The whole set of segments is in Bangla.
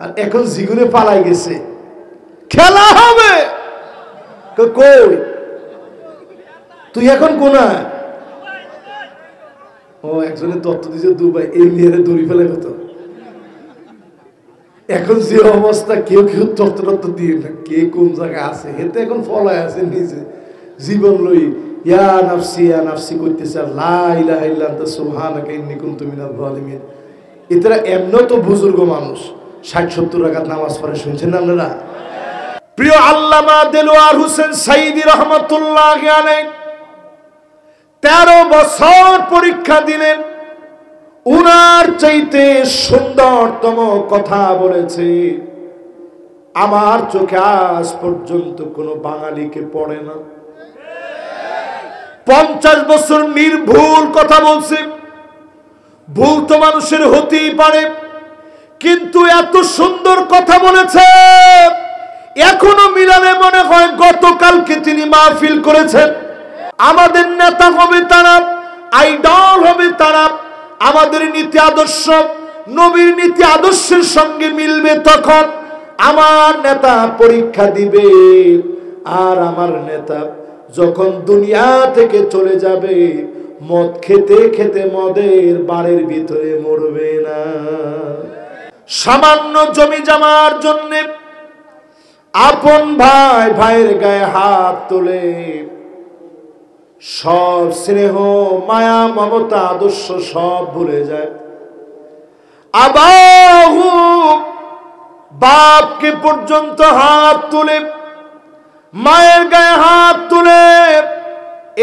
আর এখন জিগুরে পালাই গেছে, খেলা হবে। কই তুই এখন কোনায়? ও একজনের তত্ত্ব দিছে দুবাই, এই মেয়েরে দড়ি ফেলে কত। এখন যে অবস্থা, কেউ কেউ তত্ত্ব দিয়ে না, কে কোন জায়গায় আছে, এতে এখন ফলায় আছে নিজে জীবন লই ইয়া নাফসি করতেছে, লা ইলাহা ইল্লা আনতা সুবহানাকা ইন্নী কুনতু মিনাজ জালিমিন। এরা এমন তো বুজুর্গ মানুষ ৬০-৭০ রাকাত নামাজ পড়ে, শুনছেন না আপনারা? প্রিয় আল্লামা দেলোয়ার হোসেন সাইদী রহমাতুল্লাহি আলাইহি ১৩ বছর পরীক্ষা দিলেন, উনার চাইতে সুন্দরতম কথা বলেছে আমার চোখে আজ পর্যন্ত কোনো বাঙালিকে পড়ে না। ৫০ বছর নির্ভুল কথা বলছে। ভুল তো মানুষের হতেই পারে, কিন্তু এত সুন্দর কথা বলেছে এখনো মিলালে মনে হয় গতকালকে তিনি মাহফিল করেছেন। আমাদের নেতা হবে তারা, আইডল হবে তারা, আমাদের নীতি আদর্শ নবীর নীতি আদর্শের সঙ্গে মিলবে তখন আমার নেতা পরীক্ষা দিবে। আর আমার নেতা যখন দুনিয়া থেকে চলে যাবে, মদ খেতে খেতে মদের বাড়ির ভিতরে মরবে না। সামান্য জমি জমার জন্য আপন ভাই ভাইয়ের গায়ে হাত তোলে, সব স্নেহ মায়া মমতা আদর্শ সব ভুলে যায়। আবাহু বাপকে পর্যন্ত হাত তুলে, মায়ের গায়ে হাত তুলে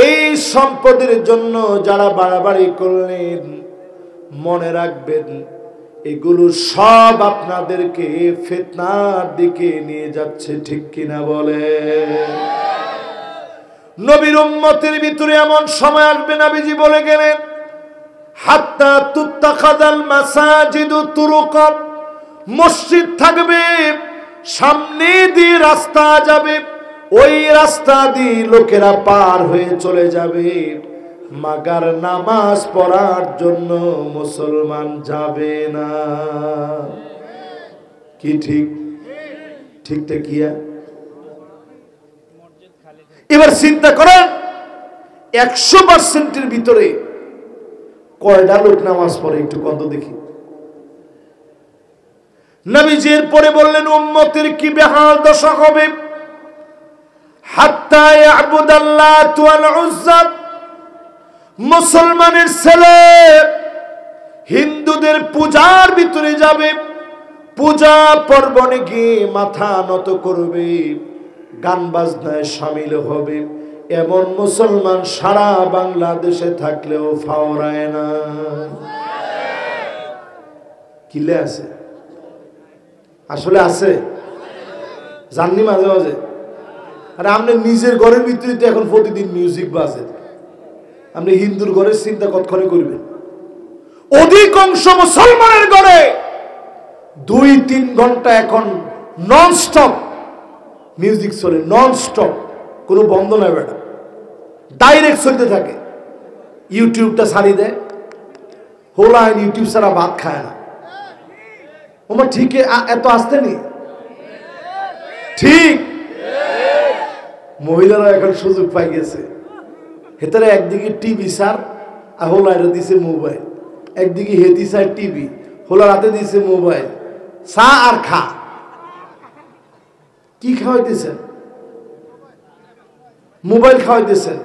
এই সম্পদের জন্য যারা বাড়াবাড়ি করলেন, মনে রাখবেন এগুলো সব আপনাদেরকে ফিতনার দিকে নিয়ে যাচ্ছে, ঠিক কিনা বলে? নবীর উম্মতের ভিতরে এমন সময় আসবে, নবীজি বলে গেলেন হাত্তা তুত্তাখাযাল মাসাজিদু তুরুকা, মসজিদ থাকবে, সামনে দিয়ে রাস্তা যাবে, ওই রাস্তা দিয়ে লোকেরা পার হয়ে চলে যাবে, মাগার নামাজ পড়ার জন্য মুসলমান যাবে না। কি ঠিক? ঠিকটা কিয়া? এবার চিন্তা করেন ১০০%-এর ভিতরে কয়টা লোক নামাজ পড়ে একটু কত দেখি। নবীজি এর পরে বললেন উম্মতের কি বেহাল দশা হবে, হাত্তা ইয়াবুদাল্লাত ওয়াল উজ্জা, মুসলমানের ছেলে হিন্দুদের পূজার ভিতরে যাবে, পূজা পর্বণে গিয়ে মাথা নত করবে, গান বাজনায় শামিল হবে, এমন মুসলমান সারা বাংলাদেশে থাকলেও ফাওরায় না। কিলে আছে? আসলে আছে, জাননি মাঝে মাঝে। আরে আপনি নিজের ঘরের ভিতরে তো এখন প্রতিদিন মিউজিক বাজে, আপনি হিন্দুর ঘরের চিন্তা কতক্ষণে করবেন? অধিকাংশ মুসলমানের ঘরে ২-৩ ঘন্টা এখন নন স্টপ মিউজিক চলে, নন স্টপ, কোনো বন্ধ নাই বেটা, ডাইরেক্ট চলতে থাকে। ইউটিউবটা ছাড়ি দেয়, হোলাইন ইউটিউব ছাড়া ভাত খায় না। ওমা ঠিক এত আসতে নি? ঠিক, মহিলারা এখন সুযোগ পাই গেছে। হেতারা একদিকে টিভি সার আর হোলাইরা দিছে মোবাইল, একদিকে হেতি সার টিভি, হোলার হাতে দিছে মোবাইল, চা আর খা। কি খাওয়াইতেছেন? মোবাইল খাওয়াইতেছেন।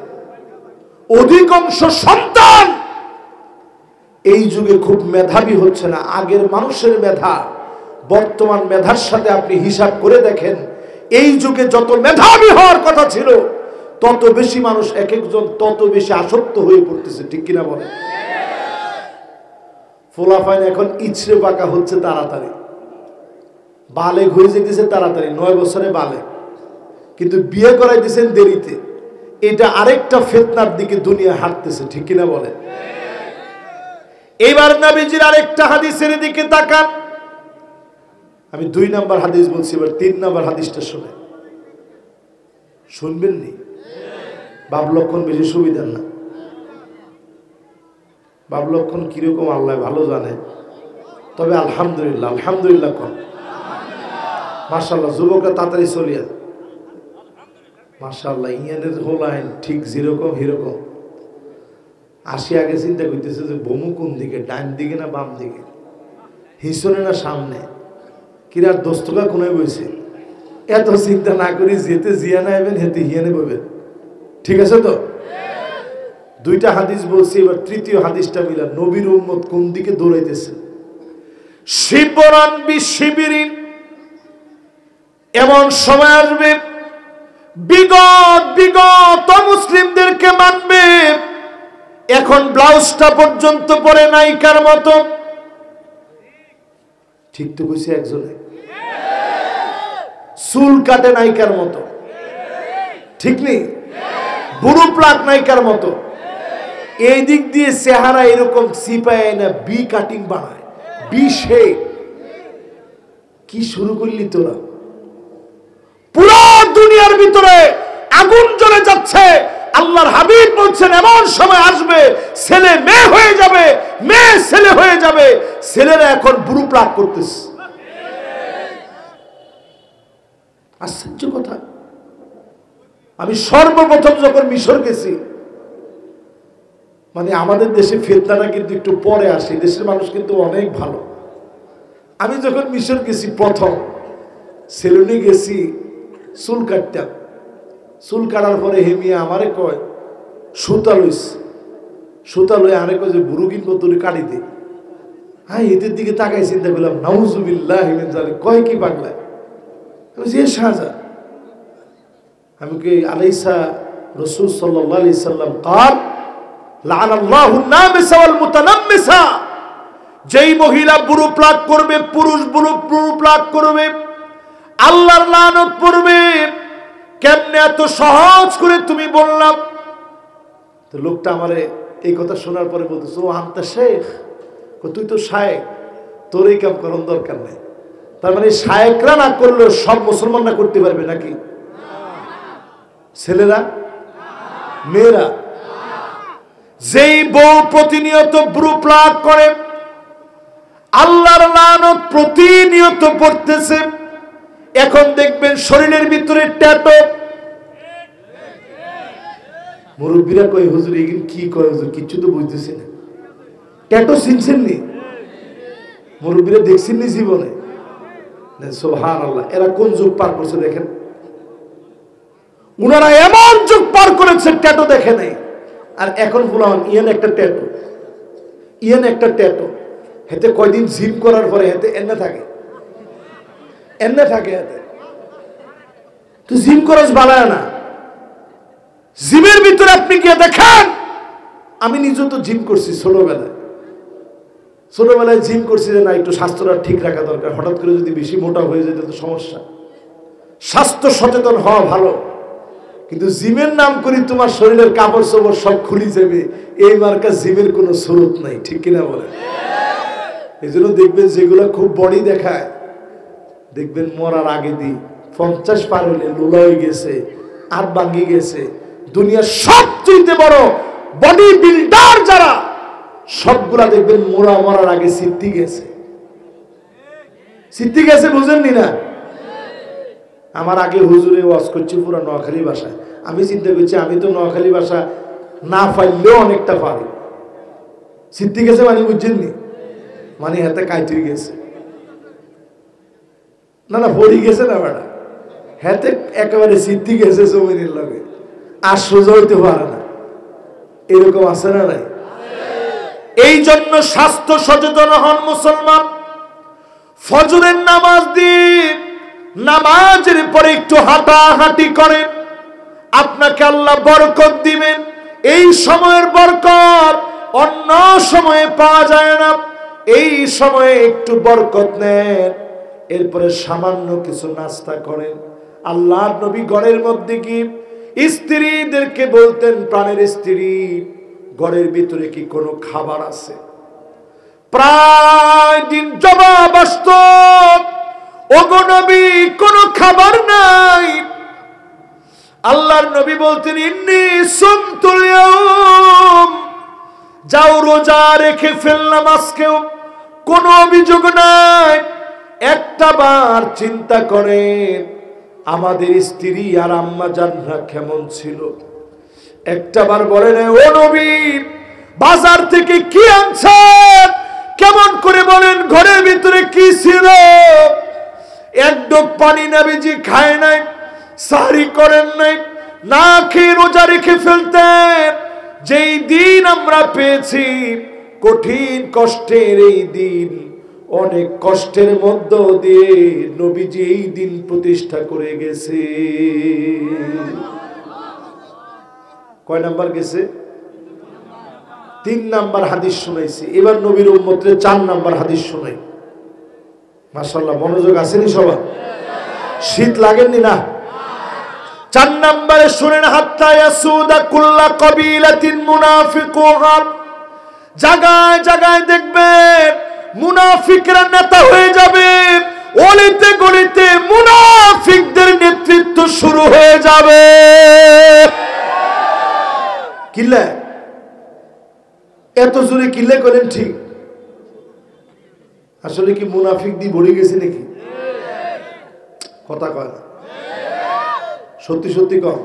অধিকাংশ সন্তান এই যুগে খুব মেধাবী হচ্ছে না। আগের মানুষের মেধা বর্তমান মেধার সাথে আপনি হিসাব করে দেখেন, এই যুগে যত মেধাবী হওয়ার কথা ছিল তত বেশি মানুষ এক একজন তত বেশি আসক্ত হয়ে পড়তেছে, ঠিক কিনা বলে? ফোলাফাইন এখন ইছড়ে পাকা হচ্ছে তাড়াতাড়ি, বালেগ হয়ে যেতেছে তাড়াতাড়ি, ৯ বছরে বালেগ, কিন্তু বিয়ে করাই দিয়েছেন দেরিতে। এটা আরেকটা ফিতনার দিকে দুনিয়া হাঁটতেছে, ঠিক কিনা বলে? এবার নবীজির আরেকটা হাদিসের দিকে তাকান। আমি ২ নাম্বার হাদিস বলছি, এবার ৩ নাম্বার হাদিসটা শুনে শুনবেন নি? বাপ লক্ষণ বেশি সুবিধার না, বাপ লক্ষণ কিরকম আল্লাহ ভালো জানে। তবে আলহামদুলিল্লাহ, আলহামদুলিল্লাহ কর। মাশাআল্লাহ, যুবকরা তাড়াতাড়ি চলিয়া। মাশাআল্লাহ, ইয়ানের হোলাইন ঠিক যেরকম সেরকম। আসি আগে চিন্তা করতেছে যে বমু কোন দিকে, ডান দিকে না বাম দিকে, হিসনে না সামনে, কিরার দোস্তকা কোনায় বইছে। এত চিন্তা না করি যেতে জিয়ানা আইবেন হেতে হিয়ানে বইবেন। ঠিক আছে তো? দুইটা হাদিস বলছি, এবার তৃতীয় হাদিসটা মিলা। নবীর উম্মত কোন দিকে দৌড়াইতেছে? শিবরান বিশিবিরিন, এমন সময় আসবে বিগত মুসলিমদেরকে মানবে, এখন ব্লাউজটা পর্যন্ত পরে নায়িকার মতো। ঠিক তো কইছে একজনে, চুল কাটে নায়িকার মতো, ঠিক নেই? বুড়ো প্লাক নায়িকার মতো। এই দিক দিয়ে চেহারা এরকম সিপায় না বি কাটিং বানায়, বি শেপ। কি শুরু করলি তোরা? পুরো দুনিয়ার ভিতরে আগুন জ্বলে যাচ্ছে। আল্লাহর হাবিব বলছেন এমন সময় আসবে ছেলে মেয়ে হয়ে যাবে, মেয়ে ছেলে হয়ে যাবে। ছেলেরা এখন বুড়ো প্লাক করতেছে। আশ্চর্য কথা। আমি সর্বপ্রথম যখন মিশর গেছি, মানে আমাদের দেশে ফিতনাটা কিন্তু একটু পরে আসে, দেশের মানুষ কিন্তু অনেক ভালো। আমি যখন মিশর গেছি প্রথম সেলুনে গেছি, চুল কাটতাম। চুল কাটার পরে হেমিয়া আমারে কয় সুতা লইস, সুতা লই আরে কয় যে বুড়ো কিনবো তোরে কাটি দে। হ্যাঁ, এদের দিকে তাকাই চিন্তা করলাম নাউজুবিল্লাহ মিন যালিক। কয় কি পাগলায়? আমি যে শাহজাহান। আমি কি আলাইসা রাসূল সাল্লাল্লাহু আলাইহি সাল্লাম قال লাআনাল্লাহু নামিসা ওয়াল মুতানাম্মিসা, যেই মহিলা বুড়ো প্লাক করবে, পুরুষ বুড়ো প্লাক করবে, আল্লাহর লানত পড়বে। কেমনে এত সহজ করে তুমি বললাম? তো লোকটা আমারে এই কথা শোনার পরে বলতেছে, ও আনতা শেখ, তুই তো শায়েখ, তোর এই কাম করার দরকার নেই। তার মানে শায়েকরা না করলেও সব মুসলমানরা করতে পারবে নাকি? ছেলেরা, মেয়েরা। যেই বউ প্রতিনিয়ত বুড়ো প্লাক করে, আল্লাহর লানত প্রতিনিয়ত পড়তেছে। এখন দেখবেন শরীরের ভিতরে ট্যাটু। মুরব্বীরা কয় হুজুর এগুলো কি কয় হুজুর, কিচ্ছু তো বুঝতেছি না। ট্যাটু চিনছেন নি? মুরব্বীরা দেখছেন নি জীবনে? সুবহানাল্লাহ। এরা কোন যুগ পার করছে দেখেন। উনারা এমন যুগ পার করেছে ট্যাটু দেখে নাই। আর এখন বললাম ইয়ান একটা ট্যাটু, ইয়ান একটা ট্যাটু। হেতে কয়দিন জিম করার পরে হেতে এনে থাকে, এনে থাকে হেতে। তো জিম করস বালায় না। জিমের ভিতরে আপনি গিয়ে দেখেন, আমি নিজে তো জিম করছি ছোটবেলায় জিম করছি যে না একটু স্বাস্থ্যটা ঠিক রাখা দরকার। হঠাৎ করে যদি বেশি মোটা হয়ে যেত তো সমস্যা। স্বাস্থ্য সচেতন হওয়া ভালো, কিন্তু জিমের নাম করি তোমার শরীরের কাপড় চোপড় সব খুলে যাবে, এই মার্কা জিমের কোনো স্রোত নাই। ঠিক কিনা বলে? এই জন্য দেখবেন যেগুলো খুব বডি দেখায়, দেখবেন মরার আগে দিই 50 পার হইলে লোলা হয়ে গেছে, আর ভাঙি গেছে। দুনিয়ার সবচেয়ে বড় বডি বিল্ডার যারা, সবগুলা দেখবেন মরার আগে সিদ্ধি গেছে। বুঝেননি না? আমার আগে হুজুরে ওয়াজ করছি পুরো নোয়াখালী ভাষায়। আমি চিন্তা করছি আমি তো নোয়াখালী ভাষা না পাইলেও অনেকটা পারি। সিদ্ধি গেছে মানে বুঝছেননি? মানে হাতে কাইতে গেছে না, পড়ি গেছে না বেড়া, হাতে একেবারে সিদ্ধি গেছে জমিনের লগে, আর সোজা হইতে পারে না। এরকম আছে না নাই? এই জন্য স্বাস্থ্য সচেতন হন মুসলমান। ফজরের নামাজ দিয়ে নামাজের পরে একটু হাঁটাহাঁটি করেন, আপনাকে আল্লাহ বরকত দিবেন। এই সময়ের বরকত অন্য সময়ে পাওয়া যায় না। এই সময়ে একটু বরকত নেন, এরপরে সামান্য কিছু নাস্তা করেন। আল্লাহর নবী ঘরের মধ্যে কি স্ত্রীদেরকে বলতেন, প্রাণের স্ত্রী, ঘরের ভিতরে কি কোনো খাবার আছে? প্রায় দিন জবাব আসতো, ওগো নবী কোনো খাবার নাই। আল্লাহর নবী বলতেন, ইন্নী সুমতুল ইয়াউম, যাও রোজা রেখে ফেললাম আজকেও, কোনো অভিযোগ নাই। একটা বার চিন্তা করেন আমাদের স্ত্রী আর আম্মা জানরা কেমন ছিল। একটা বার বলেন, ও নবী বাজার থেকে কি আনছেন? কেমন করে বলেন, ঘরের ভিতরে কি ছিল? এক ডোক পানি নবীজি খায় নাই, সাহরি করেন নাই, না খেয়ে রোজা রেখে ফেলতেন। যেই দিন আমরা পেয়েছি কঠিন কষ্টের এই দিন, অনেক কষ্টের মধ্য দিয়ে নবীজি এই দিন প্রতিষ্ঠা করে গেছে। কয় নাম্বার গেছে? 3 নাম্বার হাদিস শুনাইছি। এবার নবীর উম্মতরে 4 নাম্বার হাদিস শুনাই। মাশাআল্লাহ, মনোযোগ আসেনি সবার? শীত লাগেনি না? 4 নাম্বারে শুনেন, হাত্তা ইয়াসুদা কুল্লা কবিলাতিন মুনাফিকুন। জায়গায় জায়গায় দেখবেন মুনাফিকরা নেতা হয়ে যাবে, অলিতে গলিতে মুনাফিকদের নেতৃত্ব শুরু হয়ে যাবে। কিল্লা এত জোরে কিল্লা করেন ঠিক, আসলে কি মুনাফিক দিয়ে ভরে গেছে নাকি? কথা কয় না, সত্যি সত্যি কম।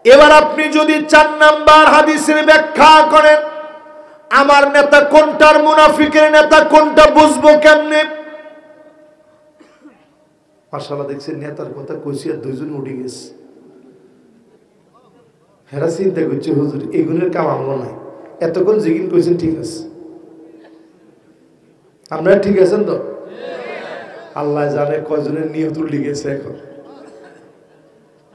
এবার আপনি যদি 4 নাম্বার হাদিসের ব্যাখ্যা করেন, আমার নেতা কোনটার মুনাফিকের নেতা কোনটা বুঝবো কেমনে? মাশাআল্লাহ, দেখছেন নেতার কথা কইছি আর 2 জন উঠে গেছে। হেরা চিন্তা করছে, হুজুর এগুলোর কাম আমলো নাই, এতক্ষণ জিগিন কইছেন ঠিক আছে। আপনারা ঠিক আছেন তো? আল্লাহ জানে কয়জনের নিয়ত উল্টে গেছে। এখন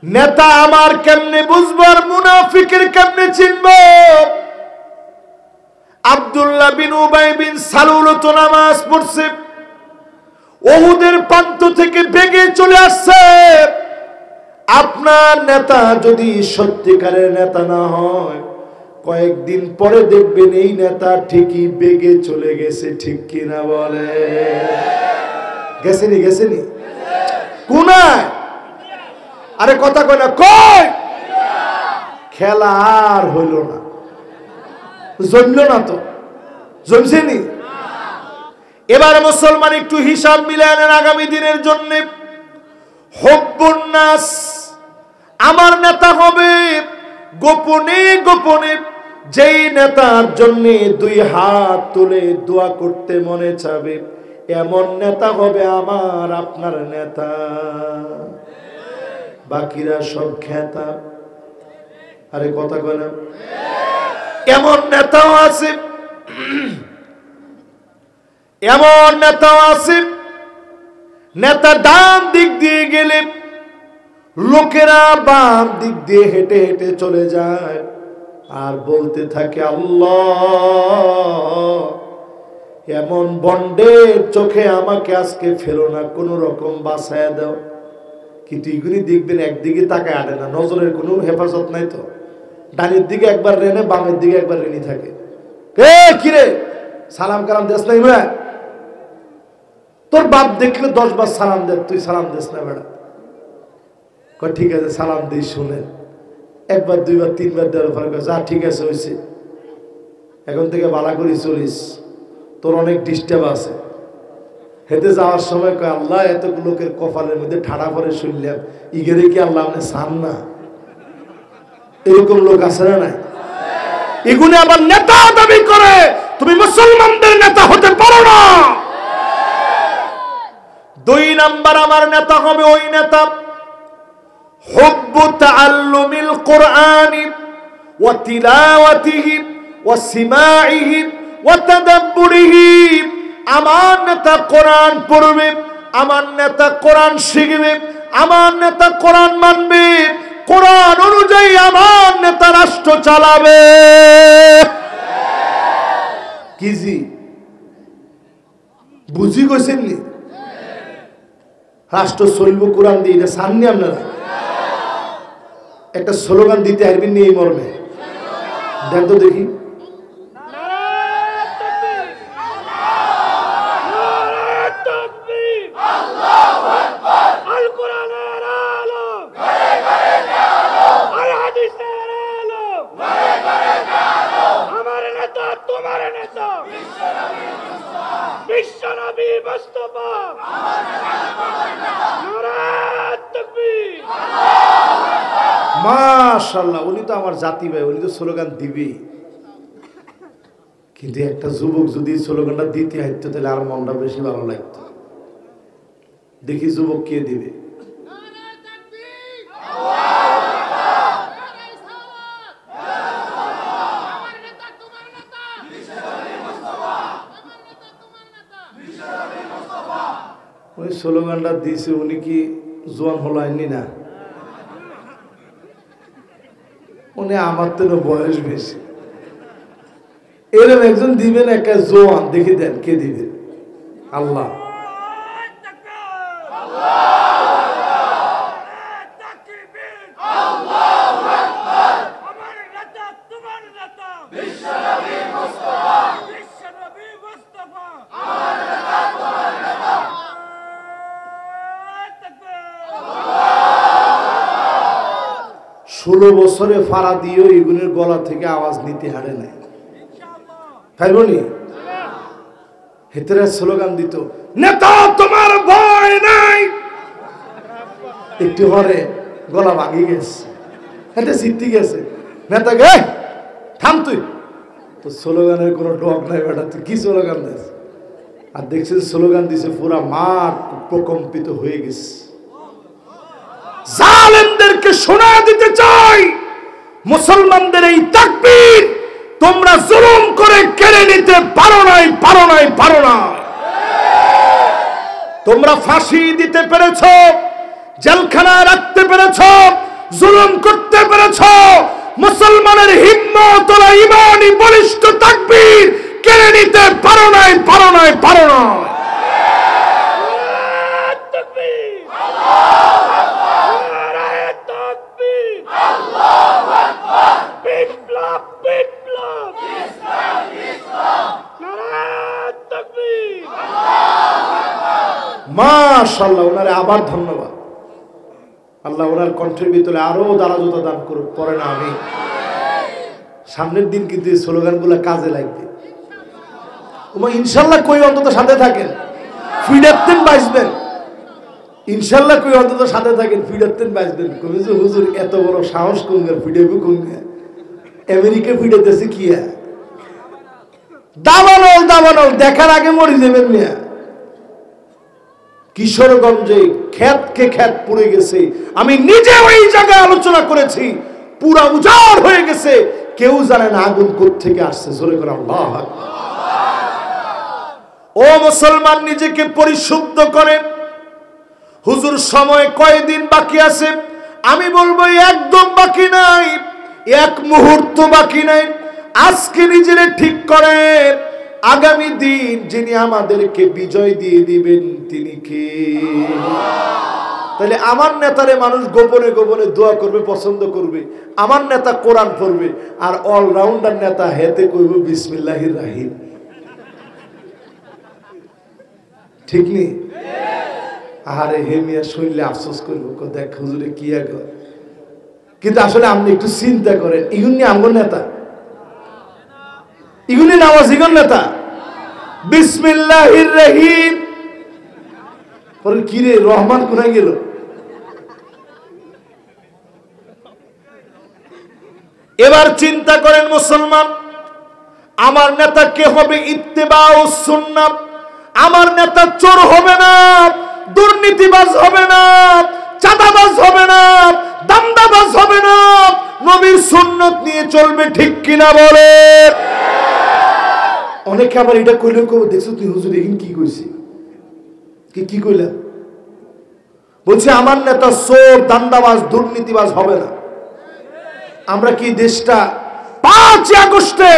নেতা আমার কেমনে বুঝবো আর মুনাফিকের কেমনে চিনবো? আব্দুল্লাহ বিন উবাই বিন সালুল তো নামাজ পড়ছে, উহুদের প্রান্ত থেকে বেগে চলে আসছে। আপনার নেতা যদি সত্যিকারের নেতা না হয়, কয়েকদিন পরে দেখবেন এই নেতা ঠিকই বেগে চলে গেছে। ঠিক কিনা বলে? গেছেনি? গেছেনি কোনায়? আরে কথা কয় না, কই খেলা আর হইল না, জমল না তো, জমছেনি? এবার মুসলমান একটু হিসাব মিলায় নেন আগামী দিনের জন্য। হুব্বুন নাস, আমার নেতা হবে গোপনে গোপনে। যেই নেতার জন্য 2 হাত তুলে দোয়া করতে মনে চাবে, এমন নেতা হবে আমার আপনার নেতা। বাকিরা সব খেতা। আরে কথা কয় না? এমন নেতাও আছে, এমন নেতাও আছে, নেতা ডান দিক দিয়ে গেলে লোকেরা বাম দিক দিয়ে হেঁটে হেঁটে চলে যায় আর বলতে থাকে, আল্লাহ এমন বন্ডের চোখে আমাকে আজকে ফেলো না, কোন রকম বাঁচায় দাও। কিন্তু এগুলি দেখবেন একদিকে তাকায় আটে না, নজরের কোনো হেফাজত নাই তো। ডানের দিকে একবার রেনে, বামের দিকে একবার রেনি থাকে। কিরে সালাম কালাম দেশ নাই বেড়া? তোর বাপ দেখলে 10 বার সালাম দে, তুই সালাম দেশ না বেড়া? ঠিক আছে সালাম দিই, শুনে 1 বার 2 বার 3 বার দেওয়ার পর যা ঠিক আছে হয়েছে, এখন থেকে ভালো করে চলিস, তোর অনেক ডিস্টার্ব আছে। হেঁটে যাওয়ার সময় কয়, আল্লাহ এত লোকের কপালের মধ্যে ঠাড়া পরে শুনলাম, ইগেরে কি আল্লাহ আপনি চান না? এরকম লোক আছে না নাই? এগুলো আবার নেতা দাবি করে, তুমি মুসলমানদের নেতা হতে পারো না। 2 নাম্বার আমার নেতা হবে ওই নেতা, হুব্বু তাআল্লুমিল কুরআনি ওয়া তিলাওয়াতিহি ওয়া সিমাইহি ওয়া তাদাব্বুরিহি। আমার নেতা কোরআন পড়বে, আমার নেতা কোরআন শিখবে, আমার নেতা কোরআন মানবে, কোরআন অনুযায়ী আমার নেতা রাষ্ট্র চালাবে। কি জি বুঝি গেছেন নি? রাষ্ট্র চলব কোরআন দিয়ে, এটা সামনে আপনারা একটা স্লোগান দিতে পারবেন নি এই মর্মে? দেন তো দেখি। বিশ্বনবী মাশাআল্লাহ, উনি তো আমার জাতি ভাই, উনি তো স্লোগান দিবেই। কিন্তু একটা যুবক যদি স্লোগানটা দিতে হাইতো তাহলে আর মনটা বেশি ভালো লাগতো। দেখি যুবক কে দিবে। ওই স্লোগানটা দিয়েছে, উনি কি জোয়ান হলায়নি না? উনি আমার তো বয়স বেশি। এরকম একজন দিবেন একটা জোয়ান, দেখি দেন কে দিবেন। আল্লাহ ষোলো বছরে ফাড়া দিয়েও এগুনের গলা থেকে আওয়াজ নিতে হারে নাই। খাইবনি হেতেরা স্লোগান দিত, নেতা তোমার ভয় নাই। একটু পরে গলা ভাঙি গেছে, এটা জিততে গেছে। নেতা গে থাম, তুই তো স্লোগানের কোনো ডক নাই বেটা, তুই কি স্লোগান দিস? আর দেখছিস স্লোগান দিছে, পুরা মাঠ প্রকম্পিত হয়ে গেছে। জালেমদেরকে শোনা দিতে চাই, মুসলমানদের এই তাকবীর তোমরা জুলুম করে কেড়ে নিতে পারো নাই, পারো নাই, পারো না। তোমরা ফাঁসি দিতে পেরেছো, জেলখানায় রাখতে পেরেছো, জুলুম করতে পেরেছো। মুসলমানের হিম্মত ও ঈমানি বলিষ্ঠ তাকবীর কেড়ে নিতে পারো নাই, পারো নাই, পারো না। মাশাআল্লাহ, ওনারে আবার ধন্যবাদ। আল্লাহ ওনার কণ্ঠের ভিতরে আরো দারাজতা দান করুক, পরে না আমি সামনের দিন কিন্তু এই স্লোগানগুলো কাজে লাগবে। ইনশাল্লাহ কই অন্তত সাথে থাকেন, ফিডারতেন বাঁচবেন। ইনশাল্লাহ কই অন্তত সাথে থাকেন, ফিডারতেন বাঁচবেন। কবি যে হুজুর এত বড় সাহস কোন ফিডাবু কোন আমেরিকা ফিডাতেছে কি? দাবানল দাবানল দেখার আগে মরে যাবেন মিয়া। কিশোরগঞ্জে ক্ষেতকে ক্ষেত পুড়ে গেছে, আমি নিজে ওই জায়গায় আলোচনা করেছি। পুরা উজাড় হয়ে গেছে, কেউ জানে না আগুন কোত্থেকে আসছে। জোরে করে আল্লাহু আকবার। ও মুসলমান, নিজেকে পরিশুদ্ধ করেন। হুজুর সময় কয়দিন বাকি আছে? আমি বলবো একদম বাকি নাই, এক মুহূর্ত বাকি নাই। আজকে নিজেরে ঠিক করেন, আগামী দিন যিনি আমাদেরকে বিজয় দিয়ে দিবেন তিনি কে? তাহলে আমার নেতারে মানুষ গোপনে গোপনে দোয়া করবে, পছন্দ করবে। আমার নেতা কোরআন পড়বে, আর অলরাউন্ডার নেতা হেতে কইব বিসমিল্লাহির রাহিম। ঠিক নেই? আরে হে মিয়া শুনলে আফসোস করবো, দেখ হুজুরে কি আগে। কিন্তু আসলে আপনি একটু চিন্তা করেন, ইগুনি আমগর নেতা, ইগুনি নামাজ ইগুন নেতা। বিসমিল্লাহির রহিম পরে কি রে, রহমান কোথায় গেল? এবার চিন্তা করেন মুসলমান, আমার নেতা কে হবে? ইত্তেবাউ সুন্নাহ। আমার নেতা চোর হবে না, দুর্নীতিবাজ হবে না, চাঁদাবাজ হবে না, দান্দাবাজ হবে না, নবীর সুন্নাত নিয়ে চলবে। ঠিক কিনা বলে? অনেকে আবার এটা কইলে কবে, দেখছো তুই হুজুর এখন কি কইছি? কি কইলা? বলছে আমার নেতা চোর, দান্দাবাজ, দুর্নীতিবাজ হবে না। আমরা কি দেশটা 5 আগস্টে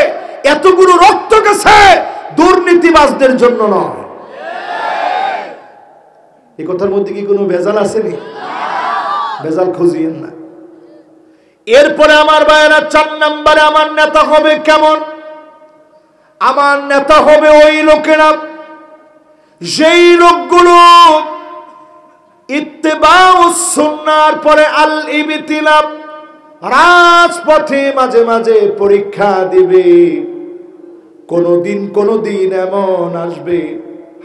এতগুলো রক্ত গেছে দুর্নীতিবাজদের জন্য নয়? এই কথার মধ্যে কি কোনো ভেজাল আসেনি? ভেজাল খুঁজিয়েন না। এরপরে আমার ভাইয়েরা 4 নম্বরে আমার নেতা হবে কেমন? আমার নেতা হবে ওই লোকেরা, যেই লোকগুলো ইত্তেবাউস সুন্নাহর পরে আল ইবতিলা, রাজপথে মাঝে মাঝে পরীক্ষা দিবে। কোনদিন এমন আসবে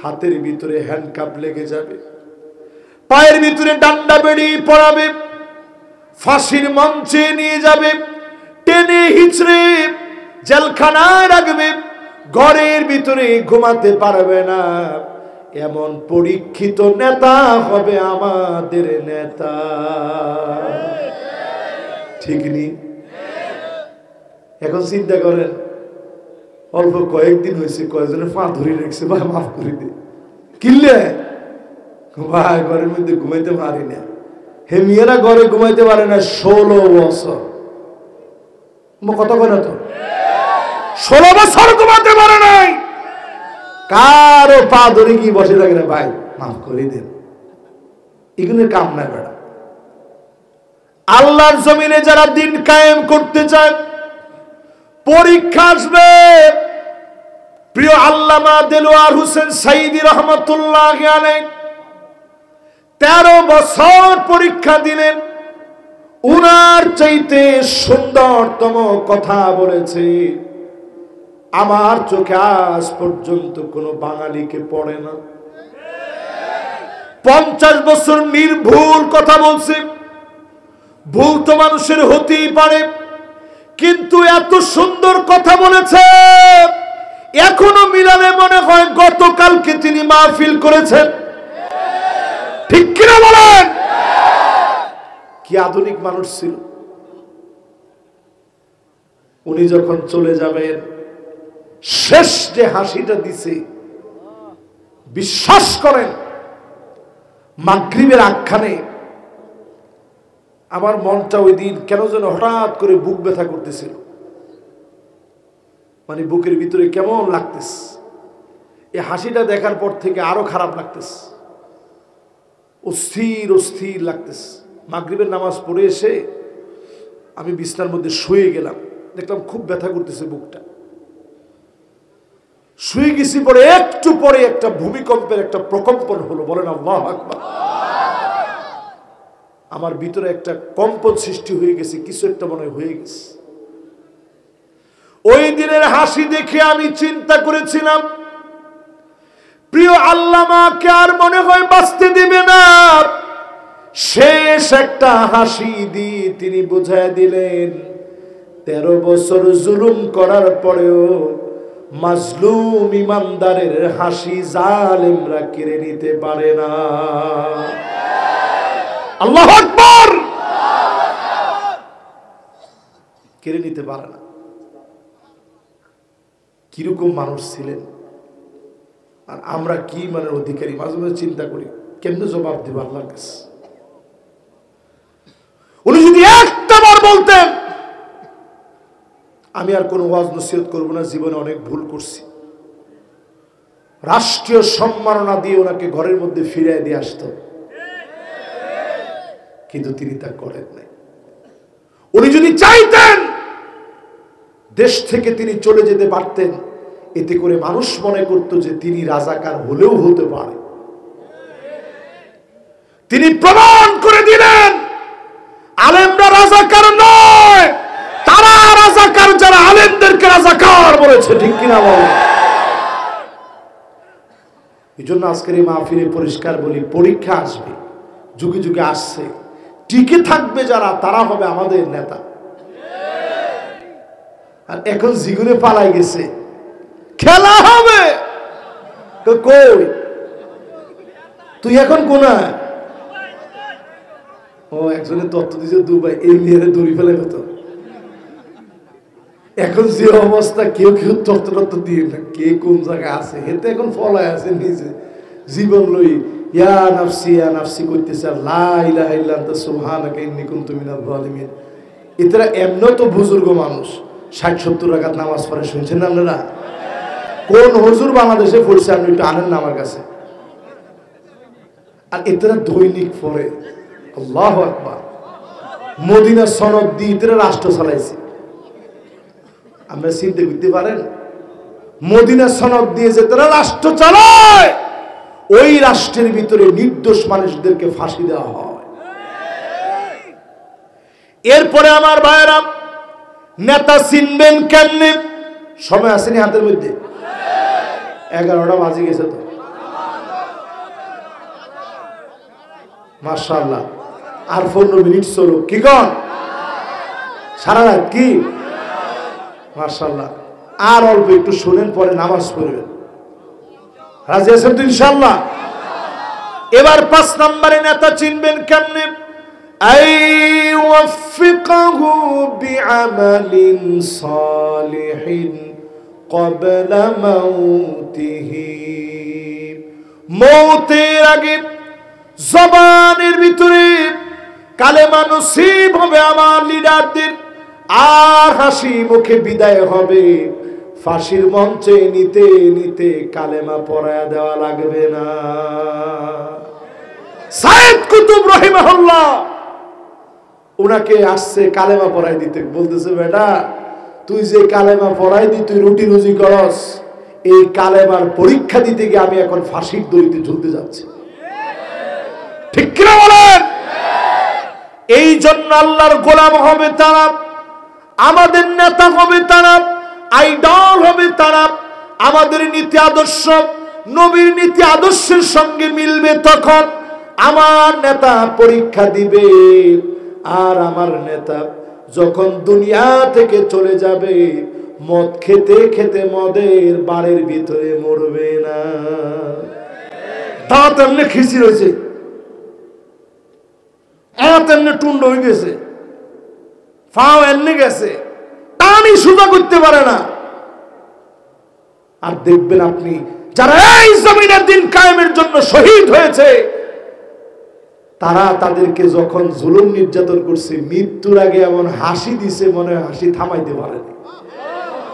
হাতের ভিতরে হ্যান্ডকাপ লেগে যাবে, পায়ের ভিতরে ডান্ডা বেড়ি পড়াবে, ফাঁসির মঞ্চে নিয়ে যাবে, টেনে হিচড়ে জেলখানায় রাখবে, ঘরের ভিতরে ঘুমাতে পারবে না। এমন পরীক্ষিত নেতা হবে আমাদের নেতা, ঠিক নি? এখন চিন্তা করেন, অল্প কয়েকদিন হয়েছে, কয়েকজনের পা ধরে রেখেছে, ভাই মাফ করে দে, কিনলে ভাই ঘরের মধ্যে ঘুমাইতে পারি না। হে মেয়েরা ঘরে ঘুমাইতে পারে না 16 বছর, কথা বলে তো 16 বছর ঘুমাতে পারে নাই। কারো পা ধরে কি বসে থাকে না, ভাই মাফ করে দেন, এগুলোর কাম না বেড়া। আল্লাহর জমিনে যারা দিন কায়েম করতে চায়, পরীক্ষা আসবে। প্রিয় আল্লামা দেলোয়ার হোসেন সাইদি রহমতুল্লাহ আলাইহি 13 বছর পরীক্ষা দিলেন। উনার চাইতে সুন্দরতম কথা বলেছে আমার চোখে আজ পর্যন্ত কোন বাঙালিকে পড়ে না। 50 বছর নির্ভুল কথা বলছে। ভুল তো মানুষের হতেই পারে, কিন্তু এত সুন্দর কথা বলেছে, এখনো মিলালে মনে হয় গতকালকে তিনি মাহফিল করেছেন, ঠিক কিনা বলেন? কি আধুনিক মানুষ ছিল। উনি যখন চলে যাবেন, শেষ যে হাসিটা দিছে, বিশ্বাস করেন মাগরিবের আখ্যানে আমার মনটা ওই দিন কেন যেন হঠাৎ করে বুক ব্যথা করতেছিল, মানে বুকের ভিতরে কেমন লাগতেছে। এই হাসিটা দেখার পর থেকে আরো খারাপ লাগতেছে, অস্থির অস্থির লাগতেছে। মাগরিবের নামাজ পড়ে এসে আমি বিছানার মধ্যে শুয়ে গেলাম, দেখলাম খুব ব্যথা করতেছে বুকটা। শুয়ে গেছি, পরে একটু পরে একটা ভূমিকম্পের একটা প্রকম্পন হলো, বলেন আল্লাহু আকবার। আমার ভিতরে একটা কম্পন সৃষ্টি হয়ে গেছে, কিছু একটা মনে হয়ে গেছে। ওই দিনের হাসি দেখে আমি চিন্তা করেছিলাম, প্রিয় আল্লামাকে আর মনে হয় বাঁচতে দিবে না। শেষ একটা হাসি দিয়ে তিনি বুঝায় দিলেন, 13 বছর জুলুম করার পরেও মাজলুম ইমানদারের হাসি জালেমরা কেড়ে নিতে পারে না। আল্লাহু আকবার, কেড়ে নিতে পারে না। কিরকম মানুষ ছিলেন, আর আমরা কি মানের অধিকারী? মাঝে মাঝে চিন্তা করি কেমনে জবাব দিব আল্লাহর কাছে। উনি যদি একটাবার বলতেন আমি আর কোনো ওয়াজ নসিহত করব না, জীবনে অনেক ভুল করছি, রাষ্ট্রীয় সম্মাননা দিয়ে ওনাকে ঘরের মধ্যে ফিরিয়ে দিয়ে আসতো, কিন্তু তিনি তা করেন নাই। উনি যদি চাইতেন দেশ থেকে তিনি চলে যেতে পারতেন, এতে করে মানুষ মনে করত যে তিনি রাজাকার হলেও হতে পারে। তিনি প্রমাণ করে দিলেন আলেমরা রাজাকার নয়, তারা রাজাকার যারা আলেমদেরকে রাজাকার বলেছে, ঠিক কিনা বলেন? এই জন্য আজকের এই মাহফিলে পরিষ্কার বলি, পরীক্ষা আসবে, যুগে যুগে আসছে, টিকে থাকবে যারা, তারা হবে আমাদের নেতা। আর এখন জিগুরে পালাই গেছে, খেলা হবে। কই তুই এখন কোনায়? ও একজনের তত্ত্ব দিয়েছে দুবাই, এই মেয়েরে দড়ি ফেলে হতো। এখন যে অবস্থা, কেউ কেউ তত্ত্ব দিয়ে না, কে কোন জায়গায় আছে, হেতে এখন ফলায় আছে নিজে জীবন লই, ইয়া নাফসি করতেছে, লা ইলাহা ইল্লা আনতা সুবহানাকা ইন্নী কুনতু মিনাজ জালিমিন। এরা এমন তো বুজুর্গ মানুষ, 60-70 রাকাত নামাজ পড়ে, শুনছেন না আপনারা? কোন হুজুর বাংলাদেশে পড়ছে আপনি একটু আনেন না আমার কাছে। আর এরা দৈনিক পড়ে, আল্লাহু আকবার। মদিনা সনদ দিয়ে এরা রাষ্ট্র চালাইছে, আমরা চিন্তা করতে পারেন? মদিনা সনদ দিয়ে যে তারা রাষ্ট্র চালায়, ওই রাষ্ট্রের ভিতরে নির্দোষ মানুষদেরকে ফাঁসি দেওয়া হয়। এরপরে আমার ভাইয়েরা, নেতা চিনবেন কেমনে? সময় আসেনি হাতের মধ্যে, 11টা বাজে গেছে তো, মাশাআল্লাহ। আর 15 মিনিট চলো কি কন সারা রাত কি মাশাআল্লাহ আর অল্প একটু শুনেন পরে নামাজ পড়বেন রাজি আছেন তো ইনশাআল্লাহ এবার 5 নম্বরে নেতা চিনবেন কেমনে আইওয়াফিকাহু বিআমালিন সালিহিন ক্বাবলা মাউতিহি মৌতের আগে জবানের ভিতরে কালেমা নসিব হবে আমার লিডারদের আর হাসি মুখে বিদায় হবে ফাঁসির মঞ্চে নিতে নিতে কালেমা পড়ায়া দেওয়া লাগবে না সাইদ কুতুব রাহিমাহুল্লাহ উনাকে আসছে কালেমা পড়াই দিতে বলতেছে বেটা তুই যে কালেমা পড়াই দি তুই রুটি রুজি করস এই কালেমার পরীক্ষা দিতে গিয়ে আমি এখন ফাঁসির দড়িতে ঝুলতে যাচ্ছি ঠিক কিনা বলেন এই জন্য আল্লাহর গোলাম হবে তারা আমাদের নেতা হবে তারা আইডল হবে তারা আমাদের নীতি আদর্শ নবীর নীতি আদর্শের সঙ্গে মিলবে তখন আমার নেতা পরীক্ষা দিবে আর আমার নেতা যখন দুনিয়া থেকে চলে যাবে মদ খেতে খেতে মদের বাড়ির ভিতরে মরবে না দাঁত এমনি খিচি রয়েছে এমনি টুন্ড হয়ে গেছে ফাও এমনি গেছে টানি সুদা করতে পারে না আর দেখবেন আপনি যারা এই জমিনের দিন কায়েমের জন্য শহীদ হয়েছে তারা তাদেরকে যখন জুলুম নির্যাতন করছে মৃত্যুর আগে এমন হাসি দিছে মনে হয় হাসি থামাইতে পারেনি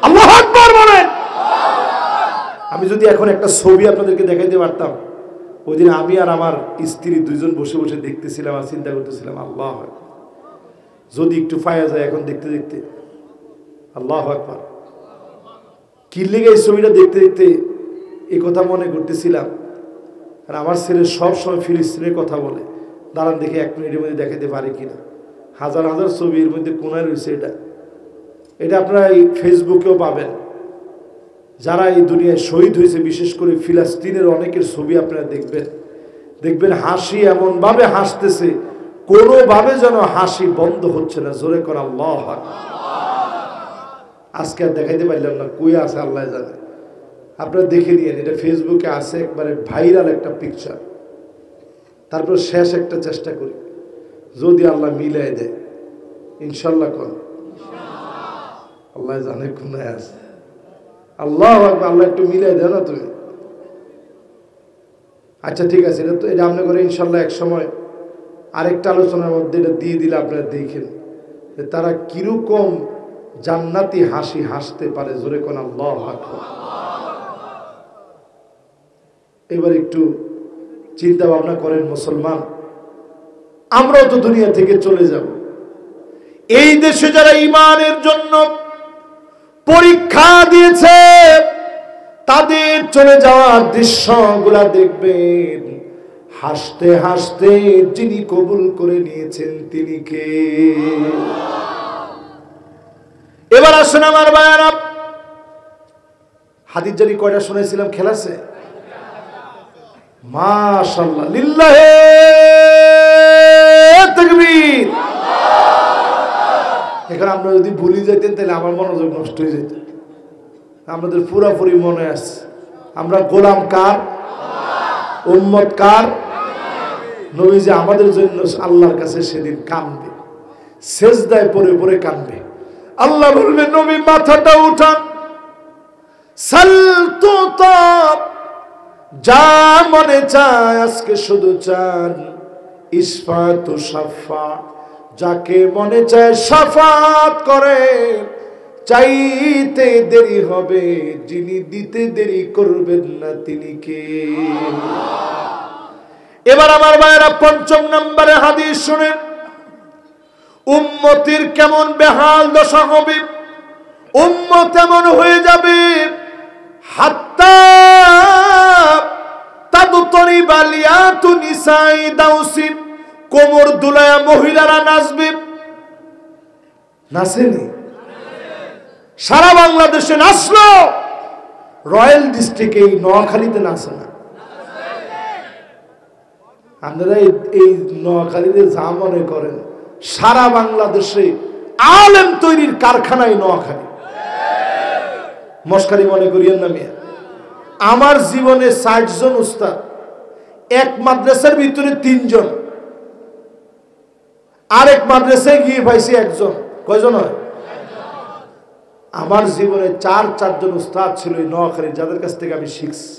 আল্লাহু আকবার বলেন আমি যদি এখন একটা ছবি আপনাদেরকে দেখাইতে পারতাম ওই দিন আমি আর আমার স্ত্রী দুইজন বসে বসে দেখতেছিলাম আর চিন্তা করতেছিলাম আল্লাহ যদি একটু পাওয়া যায় এখন দেখতে দেখতে আল্লাহু আকবার কি লেগে এই ছবিটা দেখতে দেখতে এই কথা মনে করতেছিলাম আর আমার ছেলে সবসময় ফিলিস্তিনের কথা বলে দাঁড়ান দেখে 1 মিনিটের মধ্যে দেখাতে পারে কিনা হাজার হাজার ছবির মধ্যে কোনায় রয়েছে এটা আপনারা এই ফেসবুকেও পাবেন যারা এই দুনিয়ায় শহীদ হয়েছে বিশেষ করে ফিলিস্তিনের অনেকের ছবি আপনারা দেখবেন হাসি এমন ভাবে হাসতেছে কোনোভাবে যেন হাসি বন্ধ হচ্ছে না জোরে করে আল্লাহু আকবার আজকে আর দেখাইতে পারলাম না কই আছে আল্লাহ জানে আপনারা দেখে নিয়েন এটা ফেসবুকে আছে একবারে ভাইরাল একটা পিকচার তারপর শেষ একটা চেষ্টা করি যদি আল্লাহ মিলাই দেয় ইনশাল্লাহ কোন আল্লাহ জানে কোনায় আছে আল্লাহু আকবার আল্লাহ একটু মিলাই দেয় না তুমি আচ্ছা ঠিক আছে এটা আপনি করে ইনশাল্লাহ এক সময় আরেকটা আলোচনার মধ্যে এটা দিয়ে দিলে আপনারা দেখেন যে তারা কিরকম জান্নাতি হাসি হাসতে পারে জোরে কোন আল্লাহু আকবার এবার একটু চিন্তা ভাবনা করেন মুসলমান আমরাও তো দুনিয়া থেকে চলে যাব এই দেশে যারা ঈমানের জন্য পরীক্ষা দিয়েছে তাদের চলে যাওয়ার দৃশ্যগুলা দেখবেন হাসতে হাসতে যিনি কবুল করে নিয়েছেন তিনি কে এবার আসুন আমার ভাইরা হাদিস জানি কয়টা শুনেছিলাম খেলাছে মাশাআল্লাহ লিল্লাহে তাকবীর এখন আমরা যদি ভুলে যাইতেন তাহলে আমার মনোযোগ নষ্ট হয়ে যেত আমাদের পুরোপুরি মনে আছে আমরা গোলাম কার উম্মত কার নবীজি আমাদের জন্য আল্লাহর কাছে সেদিন কাঁদবে সেজদায় পড়ে পড়ে কাঁদবে আল্লাহ বলবেন নবী মাথাটা উঠান সালতু তাব যা মনে চায় আজকে শুধু চান ইসফাতু শাফা যাকে মনে চায় শাফাত করে চাইতে দেরি হবে যিনি দিতে দেরি করবেন না তিনি কে এবার আমার ভাইরা 5 নম্বরে হাদিস শুনেন উম্মতের কেমন বেহাল দশা হবে উম্মত এমন হয়ে যাবে হাত্তা তাদতরি বালিয়াতু নিসাই দাউসিন কোমর দুলায়া মহিলারা নাচবে নাচেনি সারা বাংলাদেশে নাচলো রয়্যাল ডিস্ট্রিক্টে এই নোয়াখালীতে নাচে না আপনারা এই নোয়াখালীতে যা মনে করেন, সারা বাংলাদেশে আলেম তৈরির কারখানায় নোয়াখালী। মস্কারি মনে করিয়েন না মিয়া। আমার জীবনে ৬০ জন উস্তাদ, এক মাদ্রাসার ভিতরে ৩ জন, আরেক মাদ্রাসায় গিয়ে পাইছি একজন। কয়জন হয়? আমার জীবনে ৪ জন উস্তাদ ছিল এই নোয়াখালী, যাদের কাছ থেকে আমি শিখছি।